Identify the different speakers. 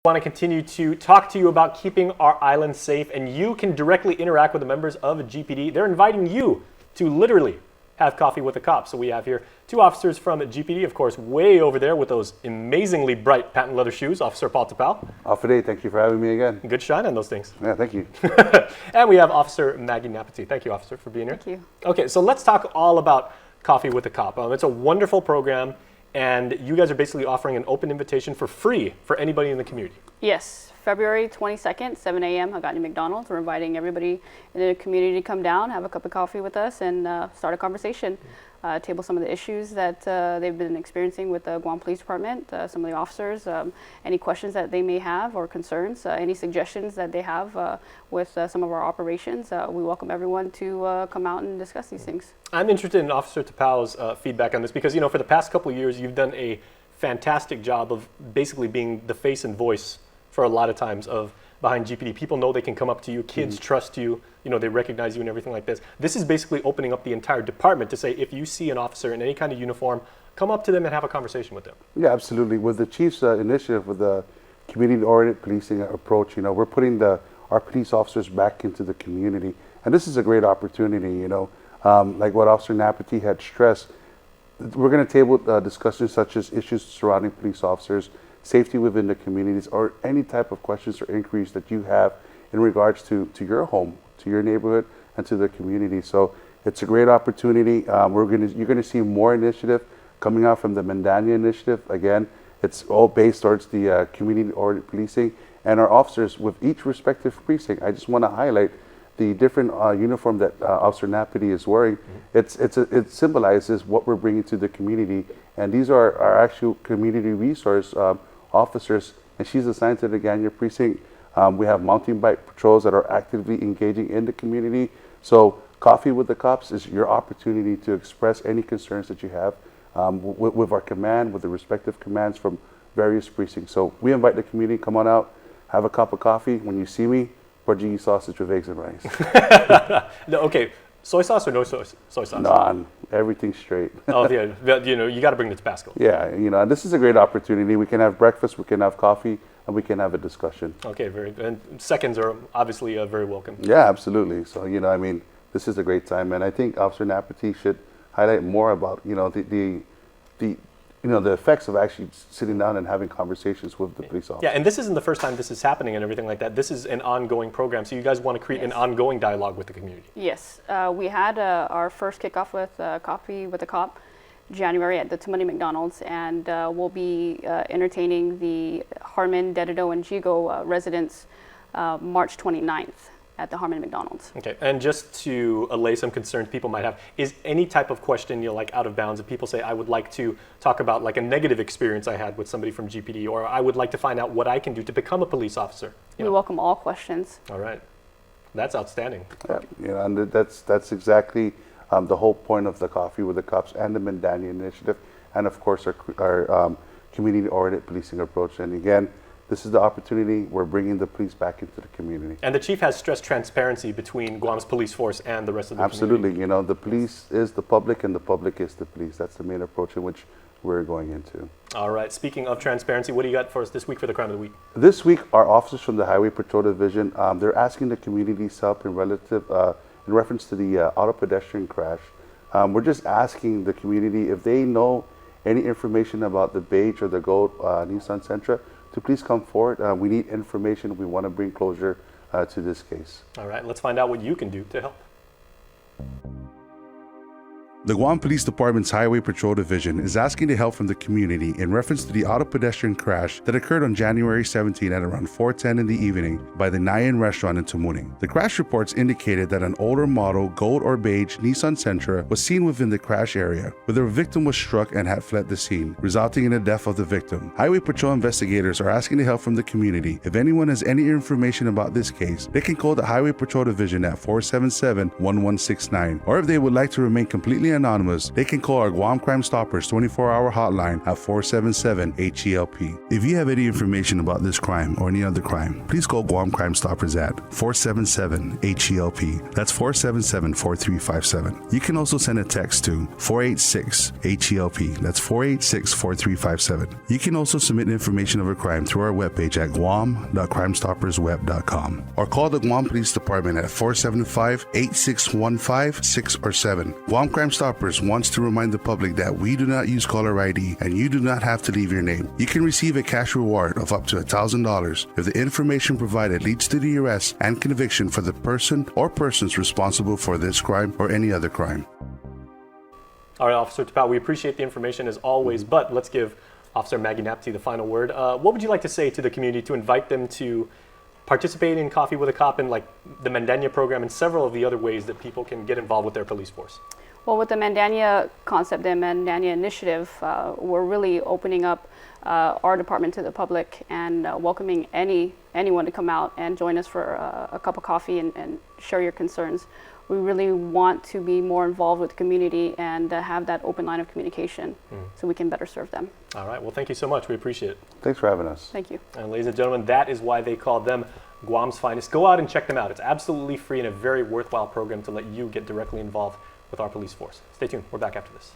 Speaker 1: want to continue to talk to you about keeping our island safe, and you can directly interact with the members of GPD. They're inviting you to literally have coffee with the cops. So we have here two officers from GPD, of course, way over there with those amazingly bright patent leather shoes, Officer Paul Tapal.
Speaker 2: Afide, thank you for having me again.
Speaker 1: Good shine on those things.
Speaker 2: Yeah, thank you.
Speaker 1: And we have Officer Maggie Napati. Thank you, Officer, for being here.
Speaker 3: Thank you.
Speaker 1: Okay, so let's talk all about Coffee with the Cop. It's a wonderful program, and you guys are basically offering an open invitation for free for anybody in the community.
Speaker 3: Yes, February 22nd, 7 a.m., Hagani McDonald's. We're inviting everybody in the community to come down, have a cup of coffee with us, and start a conversation. Table some of the issues that they've been experiencing with the Guam Police Department, some of the officers, any questions that they may have or concerns, any suggestions that they have with some of our operations. We welcome everyone to come out and discuss these things.
Speaker 1: I'm interested in Officer Tapau's feedback on this because, you know, for the past couple of years, you've done a fantastic job of basically being the face and voice for a lot of times of behind GPD. People know they can come up to you, kids trust you, you know, they recognize you and everything like this. This is basically opening up the entire department to say, if you see an officer in any kind of uniform, come up to them and have a conversation with them.
Speaker 2: Yeah, absolutely. With the Chief's initiative, with the community-oriented policing approach, you know, we're putting our police officers back into the community. And this is a great opportunity, you know. Like what Officer Napati had stressed, we're going to table discussions such as issues surrounding police officers, safety within the communities, or any type of questions or inquiries that you have in regards to your home, to your neighborhood, and to the community. So it's a great opportunity. You're going to see more initiative coming out from the Mandania initiative. Again, it's all based towards the community-oriented policing, and our officers with each respective precinct. I just want to highlight the different uniform that Officer Napati is wearing. It symbolizes what we're bringing to the community, and these are our actual community resource officers, and she's assigned to the Ganya precinct. We have mountain bike patrols that are actively engaging in the community. So Coffee with the Cops is your opportunity to express any concerns that you have with our command, with the respective commands from various precincts. So we invite the community, come on out, have a cup of coffee. When you see me, Portuguese sausage with eggs and rice.
Speaker 1: No, okay. Soy sauce or no soy sauce?
Speaker 2: None. Everything straight.
Speaker 1: Oh, yeah. You know, you got to bring the Tabasco.
Speaker 2: Yeah, you know, this is a great opportunity. We can have breakfast, we can have coffee, and we can have a discussion.
Speaker 1: Okay, very good. And seconds are obviously very welcome.
Speaker 2: Yeah, absolutely. So, you know, I mean, this is a great time, and I think Officer Napati should highlight more about, you know, the effects of actually sitting down and having conversations with the police officers.
Speaker 1: Yeah, and this isn't the first time this is happening and everything like that. This is an ongoing program, so you guys want to create an ongoing dialogue with the community. Yes.
Speaker 3: We had our first kickoff with Coffee with the Cop January at the Tumani McDonald's, and we'll be entertaining the Harmon, Dedido, and Jigo residents March 29th. At the Harmon McDonald's. Okay, and just to allay some concerns people might have, is any type of question, you know, like out of bounds? If people say, I would like to talk about like a negative experience I had with somebody from GPD, or I would like to find out what I can do to become a police officer. We welcome all questions. All right, that's outstanding.
Speaker 2: Yeah, you know, and that's exactly the whole point of the Coffee with the Cops and the Mandania initiative, and of course our community-oriented policing approach. And again, this is the opportunity. We're bringing the police back into the community.
Speaker 1: And the chief has stressed transparency between Guam's police force and the rest of the community.
Speaker 2: Absolutely. You know, the police is the public and the public is the police. That's the main approach in which we're going into. All right. Speaking of transparency, what do you got for us this week for the Crime of the Week? This week, our officers from the Highway Patrol Division, they're asking the community's help in reference to the auto pedestrian crash. We're just asking the community if they know any information about the beige or the gold Nissan Sentra, to please come forward. We need information. We want to bring closure to this case. All right, let's find out what you can do to help.
Speaker 4: The Guam Police Department's Highway Patrol Division is asking to help from the community in reference to the auto pedestrian crash that occurred on January 17 at around 4:10 in the evening by the Nayan restaurant in Tumuning. The crash reports indicated that an older model gold or beige Nissan Sentra was seen within the crash area, where the victim was struck and had fled the scene, resulting in the death of the victim. Highway Patrol investigators are asking to help from the community. If anyone has any information about this case, they can call the Highway Patrol Division at 477-1169, or if they would like to remain completely anonymous, they can call our Guam Crime Stoppers 24-hour hotline at 477-HELP. If you have any information about this crime or any other crime, please call Guam Crime Stoppers at 477-HELP. That's 477-4357. You can also send a text to 486-HELP. That's 486-4357. You can also submit information of a crime through our webpage at guam.crimestoppersweb.com or call the Guam Police Department at 475-8615 6 or 7. Guam Crime Stoppers wants to remind the public that we do not use caller ID and you do not have to leave your name. You can receive a cash reward of up to $1,000 if the information provided leads to the arrest and conviction for the person or persons responsible for this crime or any other crime.
Speaker 1: All right, Officer Tapao, we appreciate the information as always, but let's give Officer Maggie Napti the final word. What would you like to say to the community to invite them to participate in Coffee with a Cop and like the Mandania program and several of the other ways that people can get involved with their police force?
Speaker 3: Well, with the Mandania concept, the Mandania initiative, we're really opening up our department to the public and welcoming anyone to come out and join us for a cup of coffee and share your concerns. We really want to be more involved with the community and have that open line of communication so we can better serve them.
Speaker 1: All right, well, thank you so much. We appreciate it.
Speaker 2: Thanks for having us.
Speaker 3: Thank you.
Speaker 1: And ladies and gentlemen, that is why they call them Guam's finest. Go out and check them out. It's absolutely free and a very worthwhile program to let you get directly involved with our police force. Stay tuned. We're back after this.